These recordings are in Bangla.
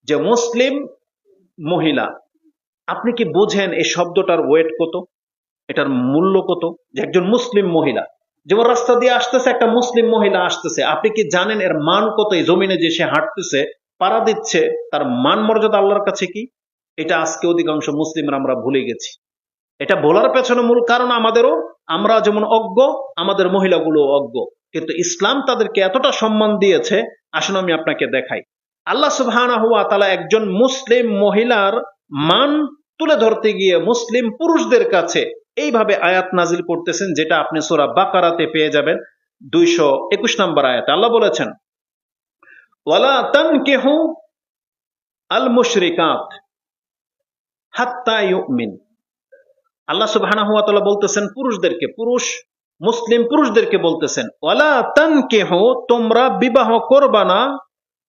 যে মুসলিম মহিলা, আপনি কি বোঝেন এই শব্দটার ওয়েট কত, এটার মূল্য কত? যে একজন মুসলিম মহিলা, যেমন রাস্তা দিয়ে আসতেছে একটা মুসলিম মহিলা আসতেছে, আপনি কি জানেন এর মান কত? এই জমিনে যে সে হাঁটতেছে, পাড়া দিচ্ছে, তার মান মর্যাদা আল্লাহর কাছে কি? এটা আজকে অধিকাংশ মুসলিমরা আমরা ভুলে গেছি। এটা বলার পেছনে মূল কারণ আমাদেরও, আমরা যেমন অজ্ঞ, আমাদের মহিলাগুলো অজ্ঞ। কিন্তু ইসলাম তাদেরকে এতটা সম্মান দিয়েছে, আসুন আমি আপনাকে দেখাই। আল্লাহ সুবহানাহু ওয়া তাআলা একজন মুসলিম মহিলার মান তুলে ধরতে গিয়ে মুসলিম পুরুষদের কাছে এইভাবে আয়াত নাজিল করতেছেন, যেটা আপনি সূরা বাকারাতে পেয়ে যাবেন 221 নম্বর আয়াতে। আল্লাহ বলেছেন, ওয়ালা তানকিহু আল মুশরিকাত হাত্তা ইউমিন। আল্লাহ সুবহানাহু ওয়া তাআলা বলতেছেন পুরুষদেরকে, মুসলিম পুরুষদেরকে বলতেছেন, ওয়ালা তানকিহু, তোমরা বিবাহ করবা না,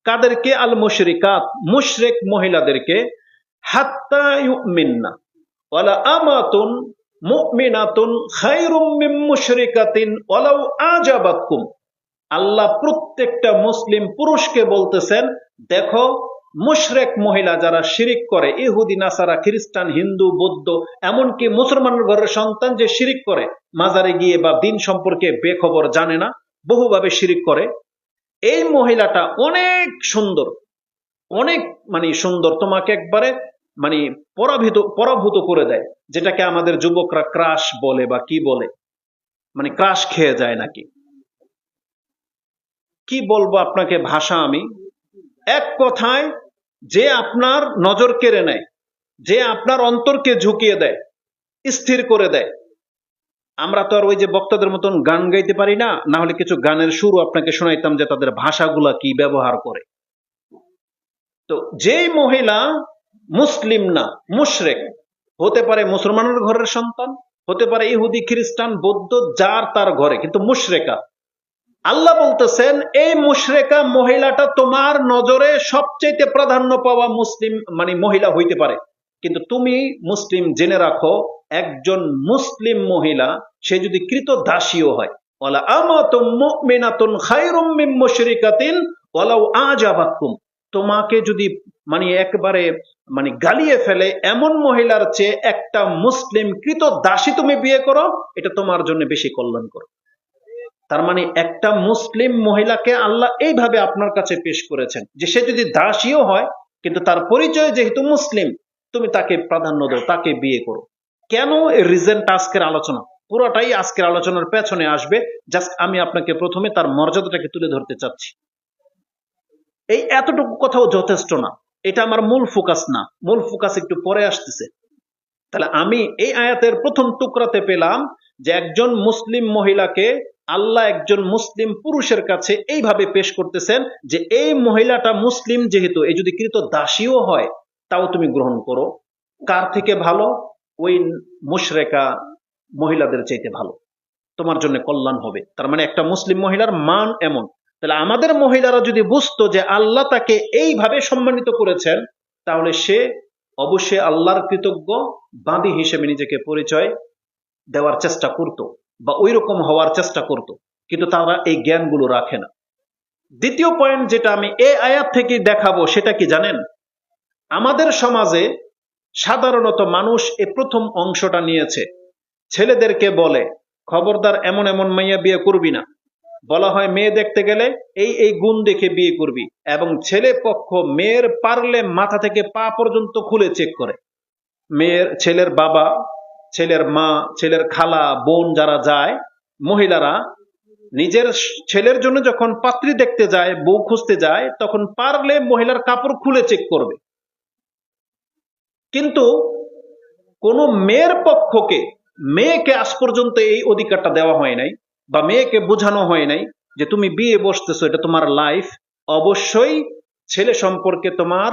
কাদেরকে? আল মুশরিকাত, মুশরিক মহিলাদেরকে, হাত্তা ইউমিননা, ওয়ালা আমাতুন মুমিনাতুন খায়রুম মিন মুশরিকাতিন ওয়ালাউ আজাবাতকুম। আল্লাহ প্রত্যেকটা মুসলিম পুরুষকে বলতেছেন, দেখো মুশরিক মহিলা যারা শিরিক করে, ইহুদি নাসারা, খ্রিস্টান, হিন্দু, বৌদ্ধ, এমনকি মুসলমানের ঘরের সন্তান যে শিরিক করে, মাজারে গিয়ে বা দিন সম্পর্কে বেখবর, জানে না, বহুভাবে শিরিক করে, এই মহিলাটা অনেক সুন্দর, অনেক সুন্দর, তোমাকে একবারে পরাভূত করে দেয়, যেটাকে আমাদের যুবকরা ক্রাশ বলে বা কি বলে, ক্রাশ খেয়ে যায় নাকি, কি বলবো আপনাকে ভাষা আমি। এক কথায়, যে আপনার নজর কেড়ে নেয়, যে আপনার অন্তরকে ঝুঁকিয়ে দেয়, স্থির করে দেয়। আমরা তো আর ওই যে বক্তাদের মতন গান গাইতে পারি না, না হলে কিছু গানের সুরও আপনাকে শোনাইতাম যে তাদের ভাষাগুলা কি ব্যবহার করে। তো যেই মহিলা মুসলিম না, মুশরিক, হতে পারে মুসলমানের ঘরের সন্তান, হতে পারে ইহুদি, খ্রিস্টান, বৌদ্ধ, যার তার ঘরে, কিন্তু মুশরিকা, আল্লাহ বলতেছেন এই মুশরিকা মহিলাটা তোমার নজরে সবচেয়ে প্রাধান্য পাওয়া মুসলিম মহিলা হইতে পারে, কিন্তু তুমি মুসলিম জেনে রাখো, একজন মুসলিম মহিলা সে যদি কৃত দাসীও হয়, ওয়ালা আমাতুম মুমিনাতুন খায়রুম মিন মুশরিকাতিন ওয়ালাউ আজাবাতকুম, তোমাকে যদি একবারে গালিয়ে ফেলে এমন মহিলার চেয়ে একটা মুসলিম কৃত দাসী তুমি বিয়ে করো, এটা তোমার জন্য বেশি কল্যাণকর। তার একটা মুসলিম মহিলাকে আল্লাহ এইভাবে আপনার কাছে পেশ করেছেন যে সে যদি দাসীও হয়, কিন্তু তার পরিচয় যেহেতু মুসলিম, তুমি তাকে প্রাধান্য দাও, তাকে বিয়ে করো। কেন? এই রিজনটা আজকের আলোচনা, পুরোটাই আজকের আলোচনার পেছনে আসবে। জাস্ট আমি আপনাকে প্রথমে তার মর্যাদাটাকে তুলে ধরতে চাচ্ছি। এই এতটুকু কথাও যথেষ্ট না, এটা আমার মূল ফোকাস না, মূল ফোকাস একটু পরে আসতেছে। তাহলে আমি এই আয়াতের প্রথম টুকরাতে পেলাম যে একজন মুসলিম মহিলাকে আল্লাহ একজন মুসলিম পুরুষের কাছে এইভাবে পেশ করতেছেন যে এই মহিলাটা মুসলিম যেহেতু, এই যদি কৃত দাসীও হয় তাও তুমি গ্রহণ করো। কার থেকে ভালো? ওই মুশরিকা মহিলাদের চাইতে ভালো, তোমার জন্য কল্যাণ হবে। তার একটা মুসলিম মহিলার মান এমন। তাহলে আমাদের মহিলারা যদি বুঝতো যে আল্লাহ তাকে এইভাবে সম্মানিত করেছেন, তাহলে সে অবশ্যই আল্লাহর কৃতজ্ঞ বাঁদী হিসেবে নিজেকে পরিচয় দেওয়ার চেষ্টা করত বা ওই রকম হওয়ার চেষ্টা করত, কিন্তু তারা এই জ্ঞানগুলো রাখে না। দ্বিতীয় পয়েন্ট যেটা আমি এই আয়াত থেকে দেখাবো, সেটা কি জানেন? আমাদের সমাজে সাধারণত মানুষ এই প্রথম অংশটা নিয়েছে, ছেলেদেরকে বলে খবরদার এমন এমন মাইয়া বিয়ে করবি না, বলা হয় মেয়ে দেখতে গেলে এই এই গুণ দেখে বিয়ে করবি, এবং ছেলে পক্ষ মেয়ের পারলে মাথা থেকে পা পর্যন্ত খুলে চেক করে। ছেলের বাবা, ছেলের মা, ছেলের খালা, বোন যারা যায়, মহিলারা নিজের ছেলের জন্য যখন পাত্রী দেখতে যায়, বউ খুঁজতে যায়, তখন পারলে মহিলার কাপড় খুলে চেক করবে। কিন্তু কোন মেয়ের পক্ষকে, মেয়েকে আজ পর্যন্ত এই অধিকারটা দেওয়া হয় নাই, বা মেয়েকে বোঝানো হয় নাই যে তুমি বিয়ে বসতেছো, এটা তোমার লাইফ, অবশ্যই ছেলে সম্পর্কে তোমার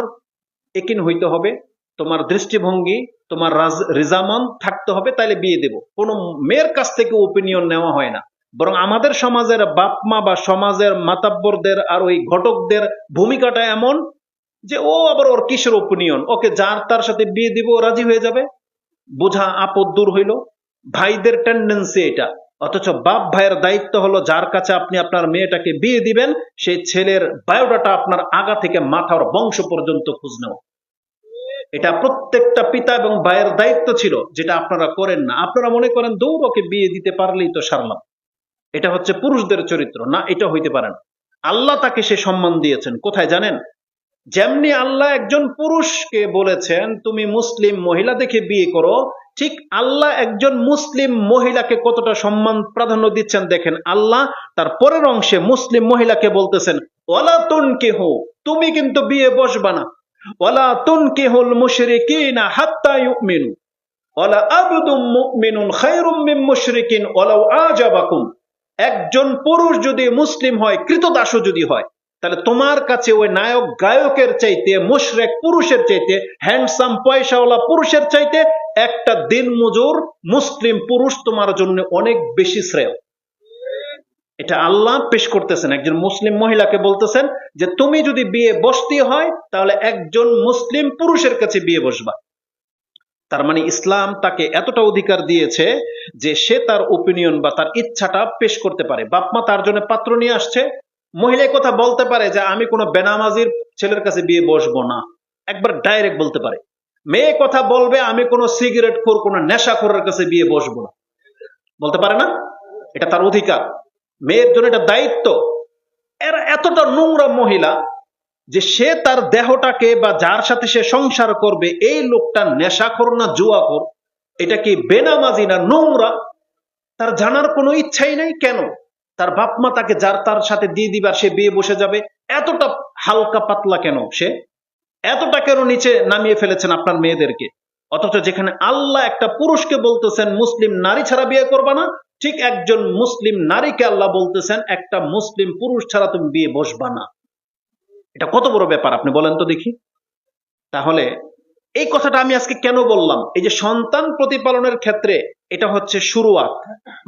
একিন হইতে হবে, তোমার দৃষ্টিভঙ্গি, তোমার রিজামান থাকতে হবে, তাইলে বিয়ে দেব। কোনো মেয়ের কাছ থেকে ওপিনিয়ন নেওয়া হয় না, বরং আমাদের সমাজের বাপমা বা সমাজের মাতাব্বরদের আর ওই ঘটকদের ভূমিকাটা এমন যে ও আবার ওর কিসের ওপিনিয়ন, ওকে যার তার সাথে বিয়ে দিব রাজি হয়ে যাবে, বোঝা আপদ দূর হইল। ভাইদের টেন্ডেন্সি এটা, অথচ বাপ ভাইয়ের দায়িত্ব হলো যার কাছে আপনি আপনার মেয়েটাকে বিয়ে দিবেন সেই ছেলের বায়োডাটা আপনার আগা থেকে মাথার বংশ পর্যন্ত খোঁজ নেওয়া। এটা প্রত্যেকটা পিতা এবং ভাইয়ের দায়িত্ব ছিল, যেটা আপনারা করেন না। আপনারা মনে করেন দৌড়কে বিয়ে দিতে পারলেই তো সারলাম, এটা হচ্ছে পুরুষদের চরিত্র না, এটা হইতে পারে না। আল্লাহ তাকে সে সম্মান দিয়েছেন কোথায় জানেন? যেমনি আল্লাহ একজন পুরুষকে বলেছেন তুমি মুসলিম মহিলা দেখে বিয়ে করো, ঠিক আল্লাহ একজন মুসলিম মহিলাকে কতটা সম্মান প্রাধান্য দিচ্ছেন দেখেন। আল্লাহ তার পরের অংশে মুসলিম মহিলাকে বলতেছেন ওয়ালা তুনকিহু, তুমি কিন্তু বিয়ে বসবা না, ওয়ালা তুনকিহুল মুশরিকিনা হাত্তা ইউমিনু ওয়ালা আবদুম মুমিনুন খায়রুম মিন মুশরিকিন ওয়ালাউ আজাবাকুম। একজন পুরুষ যদি মুসলিম হয়, কৃতদাসও যদি হয়, তাহলে তোমার কাছে ওই নায়ক গায়কের চাইতে, মুশরিক পুরুষের চাইতে, হ্যান্ডসাম পয়সাওয়ালা পুরুষের চাইতে একটা দিনমজুর মুসলিম পুরুষ তোমার জন্য অনেক বেশি শ্রেয়। এটা আল্লাহ পেশ করতেছেন, একজন মুসলিম মহিলাকে বলতেছেন যে তুমি যদি বিয়ে বসতে হয় তাহলে একজন মুসলিম পুরুষের কাছে বিয়ে বসবা। তার মানে ইসলাম তাকে এতটা অধিকার দিয়েছে যে সে তার ওপিনিয়ন বা তার ইচ্ছাটা পেশ করতে পারে। বাপমা তার জন্য পাত্র নিয়ে আসছে, মহিলা কথা বলতে পারে যে আমি কোনো বেনামাজির ছেলের কাছে বিয়ে বসবো না, একবার ডাইরেক্ট বলতে পারে। মেয়ে কথা বলবে আমি কোনো সিগারেট খোর, কোনো নেশাখোরের কাছে বিয়ে বসবো না, বলতে পারে না, এটা তার অধিকার, মেয়ের জন্য এটা দায়িত্ব। এরা এতটা নোংরা মহিলা যে সে তার দেহটাকে বা যার সাথে সে সংসার করবে এই লোকটা নেশাখোর না জুয়াখোর, এটা কি বেনামাজি না নোংরা, তার জানার কোনো ইচ্ছাই নাই। কেন? তার বাপ মা তাকে যার তার সাথে দিয়ে দিবার সে বিয়ে বসে যাবে। এতটা হালকা পাতলা কেন সে, এতটা কেন নিচে নামিয়ে ফেলেছেন আপনার মেয়েদেরকে? অথচ যেখানে আল্লাহ একটা পুরুষকে বলতেছেন মুসলিম নারী ছাড়া বিয়ে করবা না, ঠিক একজন মুসলিম নারীকে আল্লাহ বলতেছেন একটা মুসলিম পুরুষ ছাড়া তুমি বিয়ে বসবা না। এটা কত বড় ব্যাপার আপনি বলেন তো দেখি। তাহলে এই কথাটা আমি আজকে কেন বললাম? এই যে সন্তান প্রতিপালনের ক্ষেত্রে এটা হচ্ছে শুরুয়াত,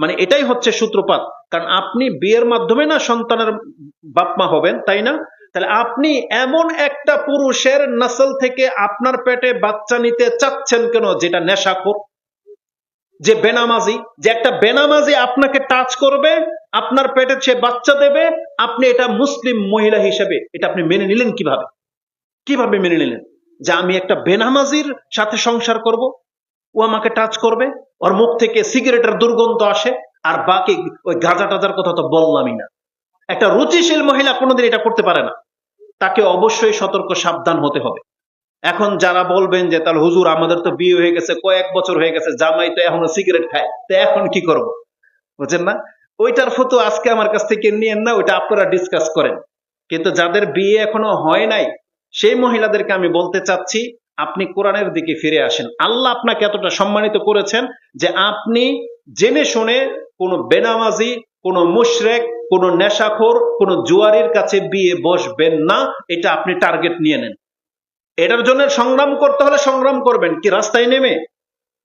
মানে এটাই হচ্ছে সূত্রপাত। কারণ আপনি বিয়ের মাধ্যমে না সন্তানের বাপমা হবেন, তাই না? তাহলে আপনি এমন একটা পুরুষের নসল থেকে আপনার পেটে বাচ্চা নিতে চাচ্ছেন কেন যেটা নেশাখোর, যে বেনামাজি, যে একটা বেনামাজি আপনাকে টাচ করবে, আপনার পেটে সে বাচ্চা দেবে, আপনি এটা মুসলিম মহিলা হিসেবে এটা আপনি মেনে নিলেন কিভাবে? কিভাবে মেনে নিলেন যে আমি একটা বেনামাজির সাথে সংসার করব, ও আমাকে টাচ করবে, ওর মুখ থেকে সিগারেটের দুর্গন্ধ আসে, আর বাকি ওই গাঁজা টাজার কথা তো বললামই না। একটা রুচিশীল মহিলা কোনোদিন এটা করতে পারে না, তাকে অবশ্যই সতর্ক সাবধান হতে হবে। এখন যারা বলবেন যে তাহলে হুজুর আমাদের তো বিয়ে হয়ে গেছে, কয়েক বছর হয়ে গেছে, জামাই তো এখনো সিগারেট খায়, তো এখন কি করব? বুঝছেন না? ওইটার ফটো আজকে আমার কাছ থেকে নিয়েন না, ওইটা আপনারা ডিসকাস করেন। কিন্তু যাদের বিয়ে এখনো হয় নাই সেই মহিলাদেরকে আমি বলতে চাচ্ছি আপনি কোরআনের দিকে ফিরে আসেন। আল্লাহ আপনাকে এতটা সম্মানিত করেছেন যে আপনি জেনে শুনে কোনো বেনামাজি, কোনো মুশরিক, কোনো নেশাখোর, কোনো জুয়ারির কাছে বিয়ে বসবেন না, এটা আপনি টার্গেট নিয়ে নেন। এটার জন্য সংগ্রাম করতে হলে সংগ্রাম করবেন, কি রাস্তায় নেমে?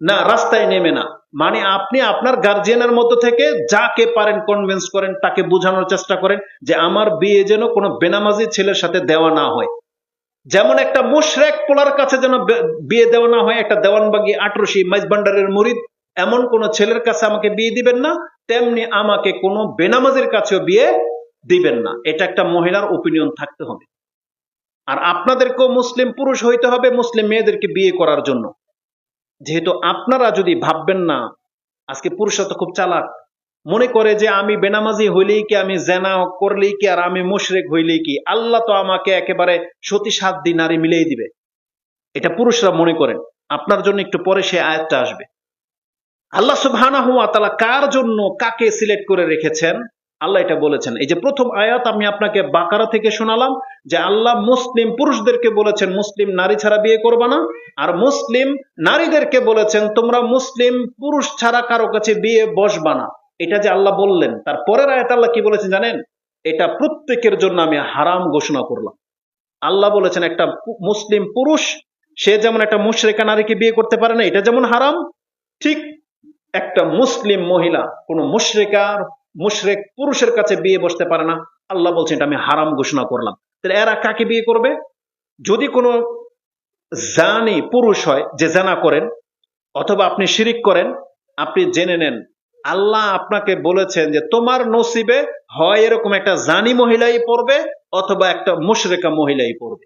না, রাস্তায় নেমে না। মানে আপনি আপনার গার্জিয়ানের মধ্য থেকে যাকে পারেন কনভিন্স করেন, তাকে বোঝানোর চেষ্টা করেন যে আমার বিয়ে যেন কোনো বেনামাজি ছেলের সাথে দেওয়া না হয়। যেমন একটা মুশরিক পোলার কাছে যেন বিয়ে দেওয়া না হয়, একটা দেওয়ানবাগি আটরশি মাইজবান্ডারের মুরিদ এমন কোন ছেলের কাছে আমাকে বিয়ে দিবেন না, তেমনি আমাকে কোনো বেনামাজির কাছেও বিয়ে দিবেন না। এটা একটা মহিলার ওপিনিয়ন থাকতে হবে। আর আপনাদেরকেও মুসলিম পুরুষ হইতে হবে মুসলিম মেয়েদেরকে বিয়ে করার জন্য। যেহেতু আপনারা যদি ভাববেন না, আজকে পুরুষরা তো খুব চালাক, মনে করে যে আমি বেনামাজি হইলেই কি, আমি জেনা করলেই কি, আর আমি মুশরিক হইলেই কি, আল্লাহ তো আমাকে একেবারে সতী সাধ্যী নারী মিলেই দিবে। এটা পুরুষরা মনে করেন। আপনার জন্য একটু পরে সে আয়াতটা আসবে। আল্লাহ সুবহানাহু ওয়া তাআলা কার জন্য কাকে সিলেক্ট করে রেখেছেন আল্লাহ এটা বলেছেন। এই যে প্রথম আয়াত আমি আপনাকে বাকারা থেকে শোনালাম যে আল্লাহ মুসলিম পুরুষদেরকে বলেছেন মুসলিম নারী ছাড়া বিয়ে করবা না, আর মুসলিম নারীদেরকে বলেছেন তোমরা মুসলিম পুরুষ ছাড়া কারো কাছে বিয়ে বসবা না। এটা যে আল্লাহ বললেন, তার পরের আয়াত আল্লাহ কি বলেছেন জানেন? এটা প্রত্যেকের জন্য আমি হারাম ঘোষণা করলাম। আল্লাহ বলেছেন একটা মুসলিম পুরুষ সে যেমন একটা মুশরিকা নারীকে বিয়ে করতে পারে না, এটা যেমন হারাম, ঠিক একটা মুসলিম মহিলা কোন মুশরিক পুরুষের কাছে বিয়ে বসতে পারে না। আল্লাহ বলছেন এটা আমি হারাম ঘোষণা করলাম। তাহলে এরা কাকে বিয়ে করবে? যদি কোনো জানি পুরুষ হয় যে জানা করেন, অথবা আপনি শিরিক করেন, আপনি জেনে নেন আল্লাহ আপনাকে বলেছেন যে তোমার নসিবে হয় এরকম একটা জানি মহিলাই পড়বে অথবা একটা মুশরিকা মহিলাই পড়বে।